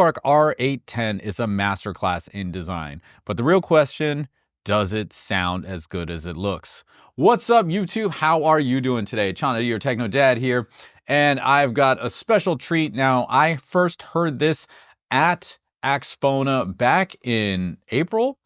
Ruark R810 is a masterclass in design, but the real question, does it sound as good as it looks? What's up, YouTube? How are you doing today? Chana, your Techno Dad here, and I've got a special treat. Now, I first heard this at Axpona back in April,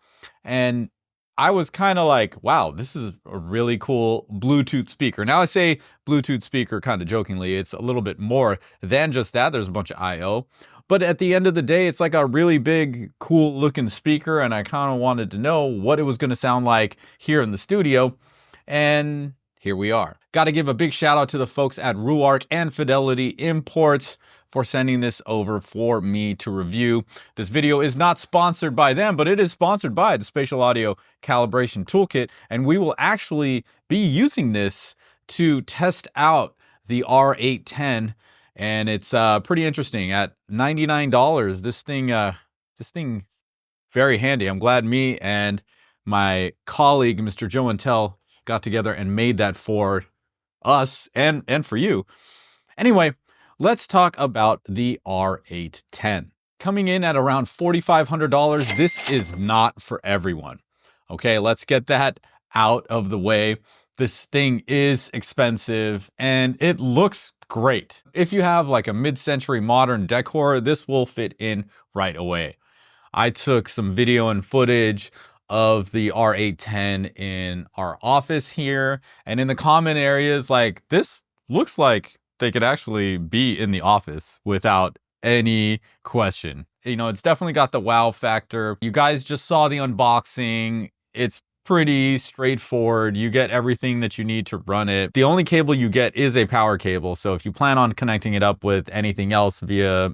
and I was kind of like, wow, this is a really cool Bluetooth speaker. Now, I say Bluetooth speaker kind of jokingly. It's a little bit more than just that. There's a bunch of I/O. But at the end of the day, it's like a really big, cool looking speaker. And I kind of wanted to know what it was going to sound like here in the studio. And here we are. Got to give a big shout out to the folks at Ruark and Fidelity Imports for sending this over for me to review. This video is not sponsored by them, but it is sponsored by the Spatial Audio Calibration Toolkit. And we will actually be using this to test out the R810. And it's pretty interesting. At $99, this thing very handy. I'm glad me and my colleague, Mr. Joe and Tell, got together and made that for us and for you. Anyway, let's talk about the R810. Coming in at around $4,500, this is not for everyone. Okay, let's get that out of the way. This thing is expensive and it looks great. If you have like a mid-century modern decor, this will fit in right away. I took some video and footage of the R810 in our office here, and in the common areas, like, this looks like they could actually be in the office without any question. You know, it's definitely got the wow factor. You guys just saw the unboxing. It's pretty straightforward. You get everything that you need to run it. The only cable you get is a power cable. So if you plan on connecting it up with anything else via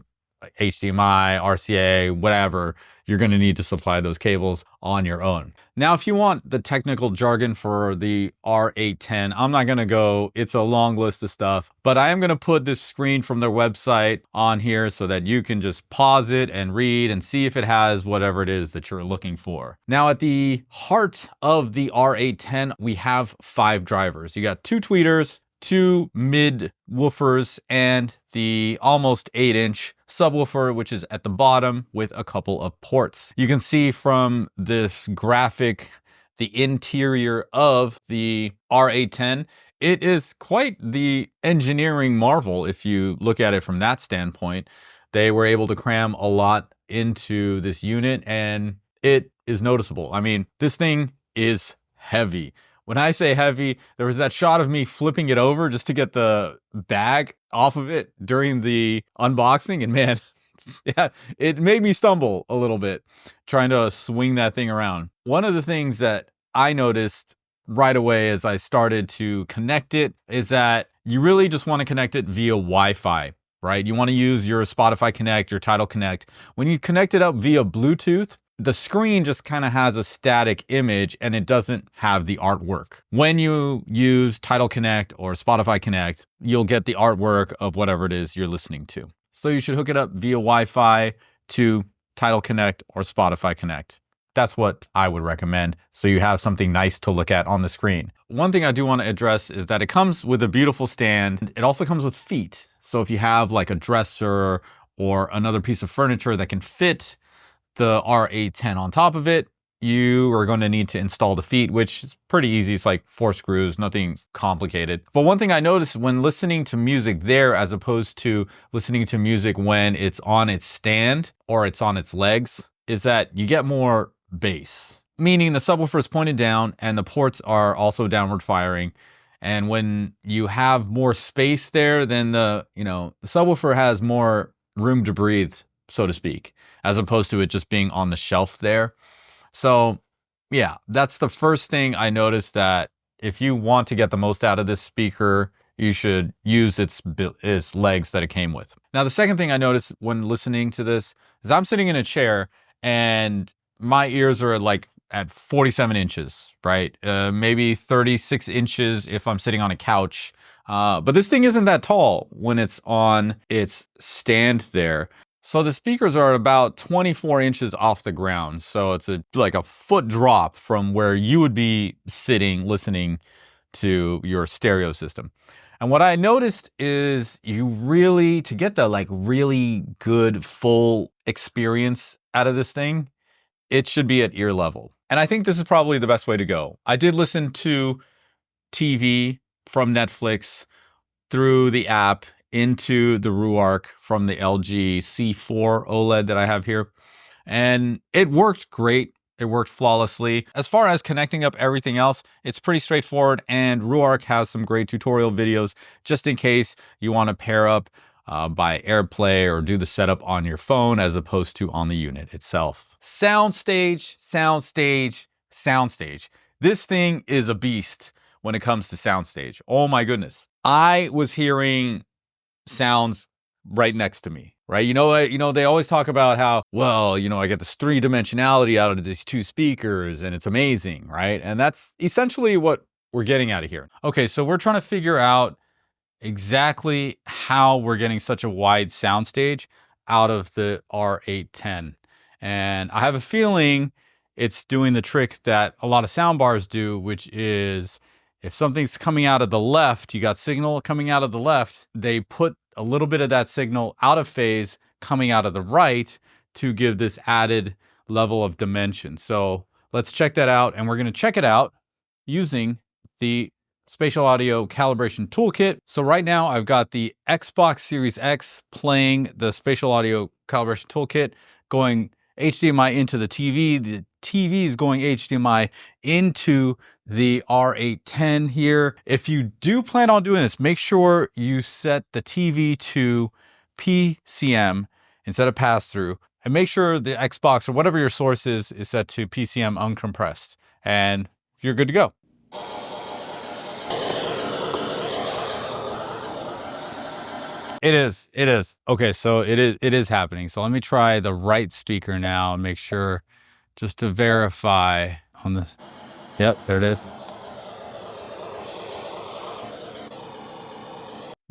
HDMI, RCA, whatever, you're going to need to supply those cables on your own. Now, if you want the technical jargon for the R810, I'm not going to go, it's a long list of stuff, but I am going to put this screen from their website on here so that you can just pause it and read and see if it has whatever it is that you're looking for. Now, at the heart of the R810, we have 5 drivers. You got 2 tweeters, 2 mid woofers, and the almost 8-inch subwoofer, which is at the bottom with a couple of ports. You can see from this graphic the interior of the R810. It is quite the engineering marvel if you look at it from that standpoint. They were able to cram a lot into this unit and it is noticeable. I mean, this thing is heavy. When I say heavy, there was that shot of me flipping it over just to get the bag off of it during the unboxing. And man, yeah, it made me stumble a little bit trying to swing that thing around. One of the things that I noticed right away as I started to connect it is that you really just want to connect it via Wi-Fi, right? You want to use your Spotify Connect, your Tidal Connect. When you connect it up via Bluetooth, the screen just kind of has a static image and it doesn't have the artwork. When you use Tidal Connect or Spotify Connect, you'll get the artwork of whatever it is you're listening to. So you should hook it up via Wi-Fi to Tidal Connect or Spotify Connect. That's what I would recommend, so you have something nice to look at on the screen. One thing I do want to address is that it comes with a beautiful stand. It also comes with feet. So if you have like a dresser or another piece of furniture that can fit the R810 on top of it, you are going to need to install the feet, which is pretty easy. It's like 4 screws, nothing complicated. But one thing I noticed when listening to music there, as opposed to listening to music when it's on its stand or it's on its legs, is that you get more bass, meaning the subwoofer is pointed down and the ports are also downward firing. And when you have more space there, then the subwoofer has more room to breathe, so to speak, as opposed to it just being on the shelf there. So yeah, that's the first thing I noticed, that if you want to get the most out of this speaker, you should use its legs that it came with. Now, the second thing I noticed when listening to this is I'm sitting in a chair and my ears are like at 47 inches, right? Maybe 36 inches if I'm sitting on a couch. But this thing isn't that tall when it's on its stand there. So the speakers are about 24 inches off the ground. So it's like a foot drop from where you would be sitting listening to your stereo system. And what I noticed is you really, to get the like really good full experience out of this thing, it should be at ear level. And I think this is probably the best way to go. I did listen to TV from Netflix through the app into the Ruark from the LG C4 OLED that I have here. And it worked great. It worked flawlessly. As far as connecting up everything else, it's pretty straightforward, and Ruark has some great tutorial videos just in case you want to pair up by AirPlay or do the setup on your phone as opposed to on the unit itself. Soundstage, soundstage, soundstage. This thing is a beast when it comes to soundstage. Oh my goodness. I was hearing sounds right next to me, right? You know, they always talk about how, well, you know, I get this 3-dimensionality out of these 2 speakers and it's amazing, right? And that's essentially what we're getting out of here. Okay, so we're trying to figure out exactly how we're getting such a wide soundstage out of the R810. And I have a feeling it's doing the trick that a lot of soundbars do, which is if something's coming out of the left, you got signal coming out of the left, they put a little bit of that signal out of phase coming out of the right to give this added level of dimension. So let's check that out. And we're going to check it out using the Spatial Audio Calibration Toolkit. So right now I've got the Xbox Series X playing the Spatial Audio Calibration Toolkit, going HDMI into the TV. The TV is going HDMI into the R810 here. If you do plan on doing this, make sure you set the TV to PCM instead of pass-through, and make sure the Xbox or whatever your source is set to PCM uncompressed, and you're good to go. It is. Okay, so it is happening. So let me try the right speaker now and make sure, just to verify on this. Yep, there it is.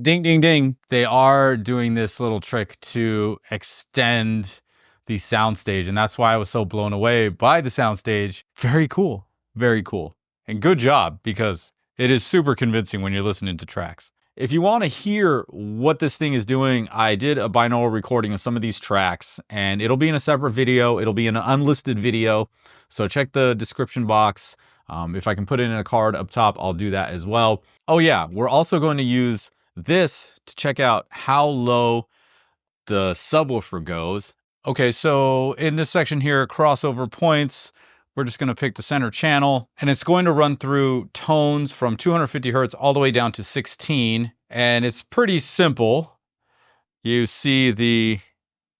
Ding, ding, ding. They are doing this little trick to extend the soundstage, and that's why I was so blown away by the soundstage. Very cool. Very cool. And good job, because it is super convincing when you're listening to tracks. If you want to hear what this thing is doing, I did a binaural recording of some of these tracks, and it'll be in a separate video. It'll be in an unlisted video. So check the description box. If I can put it in a card up top, I'll do that as well. Oh yeah, we're also going to use this to check out how low the subwoofer goes. Okay, so in this section here, crossover points, we're just going to pick the center channel, and it's going to run through tones from 250 hertz all the way down to 16. And it's pretty simple. You see the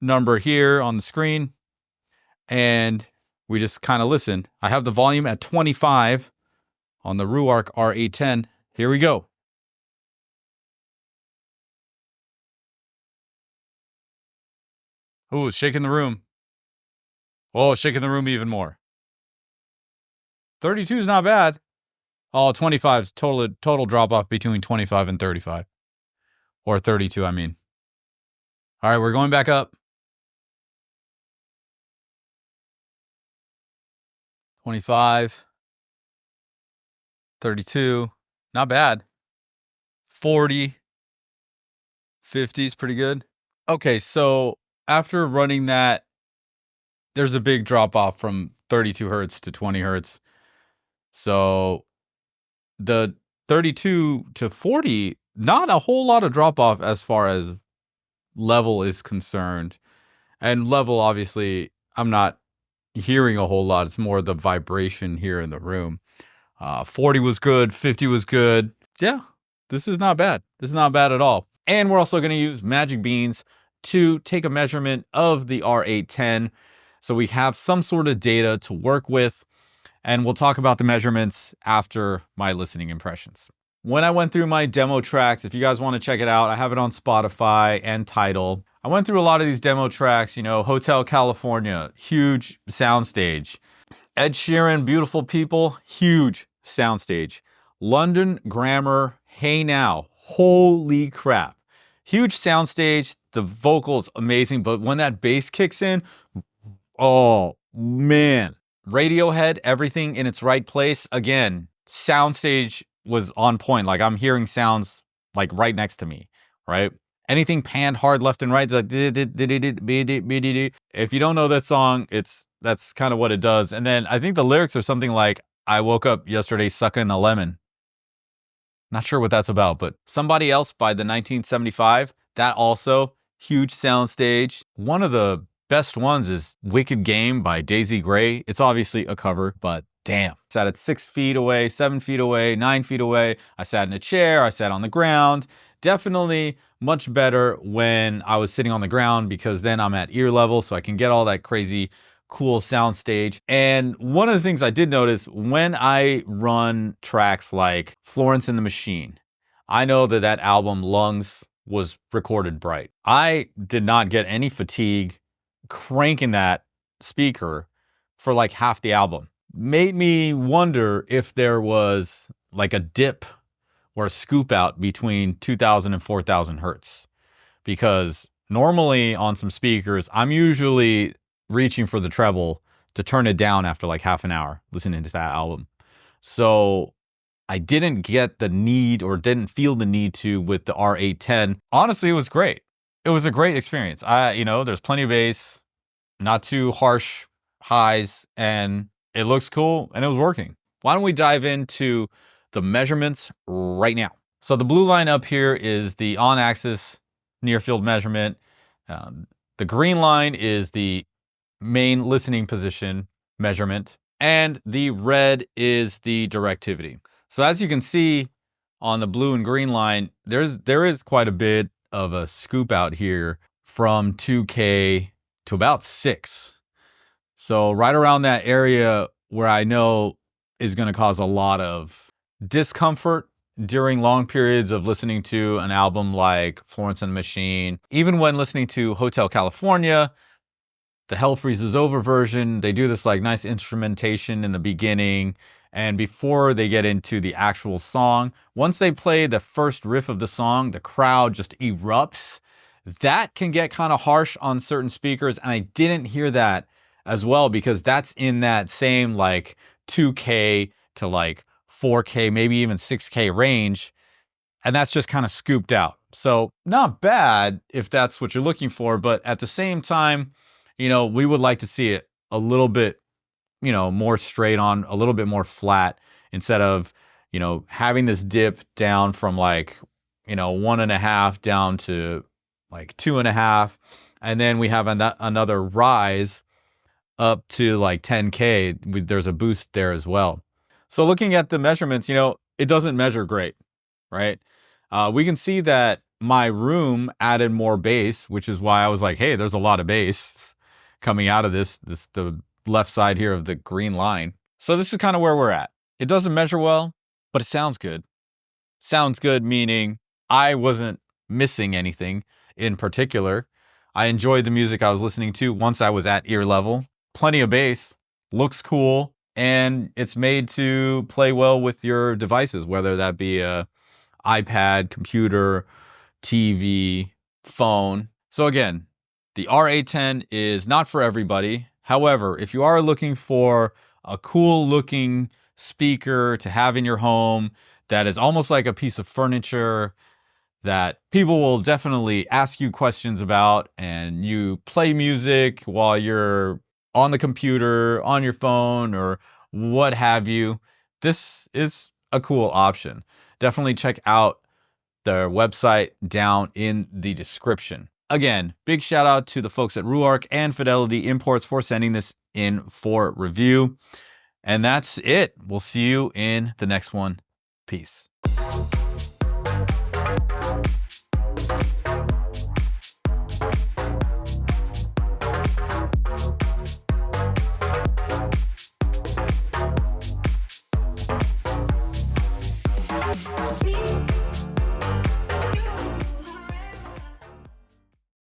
number here on the screen, and we just kind of listen. I have the volume at 25 on the Ruark R810. Here we go. Oh, it's shaking the room. Oh, it's shaking the room even more. 32 is not bad. Oh, 25 is total drop off between 25 and 35. Or 32, I mean. All right, we're going back up. 25. 32. Not bad. 40. 50 is pretty good. Okay, so after running that, there's a big drop off from 32 hertz to 20 hertz. So the 32 to 40, not a whole lot of drop off as far as level is concerned. And level, obviously, I'm not hearing a whole lot. It's more the vibration here in the room. 40 was good. 50 was good. Yeah, this is not bad. This is not bad at all. And we're also going to use Magic Beans to take a measurement of the R810. So we have some sort of data to work with. And we'll talk about the measurements after my listening impressions. When I went through my demo tracks, if you guys want to check it out, I have it on Spotify and Tidal. I went through a lot of these demo tracks, you know, Hotel California, huge soundstage. Ed Sheeran, Beautiful People, huge soundstage. London Grammar, Hey Now, holy crap. Huge soundstage, the vocals amazing, but when that bass kicks in, oh man. Radiohead, Everything in Its Right Place. Again, soundstage was on point. Like I'm hearing sounds like right next to me, right? Anything panned hard left and right, like If you don't know that song, that's kind of what it does. And then I think the lyrics are something like, I woke up yesterday sucking a lemon. Not sure what that's about, but Somebody Else by the 1975, that also huge soundstage. One of the best ones is Wicked Game by Daisy Gray. It's obviously a cover, but damn. I sat at 6 feet away, 7 feet away, 9 feet away. I sat in a chair, I sat on the ground. Definitely much better when I was sitting on the ground because then I'm at ear level, so I can get all that crazy cool soundstage. And one of the things I did notice when I run tracks like Florence and the Machine, I know that that album Lungs was recorded bright. I did not get any fatigue cranking that speaker for like half the album. Made me wonder if there was like a dip or a scoop out between 2000 and 4000 hertz. Because normally on some speakers, I'm usually reaching for the treble to turn it down after like half an hour listening to that album. So I didn't get the need or didn't feel the need to with the R810. Honestly, it was great. It was a great experience. There's plenty of bass, not too harsh highs, and it looks cool and it was working. Why don't we dive into the measurements right now? So the blue line up here is the on-axis near field measurement. The green line is the main listening position measurement, and the red is the directivity. So as you can see on the blue and green line, there is quite a bit of a scoop out here from 2K to about 6. So right around that area where I know is going to cause a lot of discomfort during long periods of listening to an album like Florence and the Machine. Even when listening to Hotel California, the Hell Freezes Over version, they do this like nice instrumentation in the beginning. And before they get into the actual song, once they play the first riff of the song, the crowd just erupts. That can get kind of harsh on certain speakers. And I didn't hear that as well because that's in that same like 2K to like 4K, maybe even 6K range. And that's just kind of scooped out. So not bad if that's what you're looking for. But at the same time, we would like to see it a little bit, more straight on, a little bit more flat instead of, having this dip down from like, 1.5 down to like 2.5. And then we have another rise up to like 10K. There's a boost there as well. So looking at the measurements, it doesn't measure great, right? We can see that my room added more bass, which is why I was like, hey, there's a lot of bass coming out of the left side here of the green line. So this is kind of where we're at. It doesn't measure well, but it sounds good. Sounds good meaning I wasn't missing anything in particular. I enjoyed the music I was listening to once I was at ear level. Plenty of bass, looks cool, and it's made to play well with your devices, whether that be a iPad, computer, TV, phone. So again, the R810 is not for everybody. However, if you are looking for a cool looking speaker to have in your home that is almost like a piece of furniture that people will definitely ask you questions about, and you play music while you're on the computer, on your phone, or what have you, this is a cool option. Definitely check out their website down in the description. Again, big shout out to the folks at Ruark and Fidelity Imports for sending this in for review. And that's it. We'll see you in the next one. Peace. Me.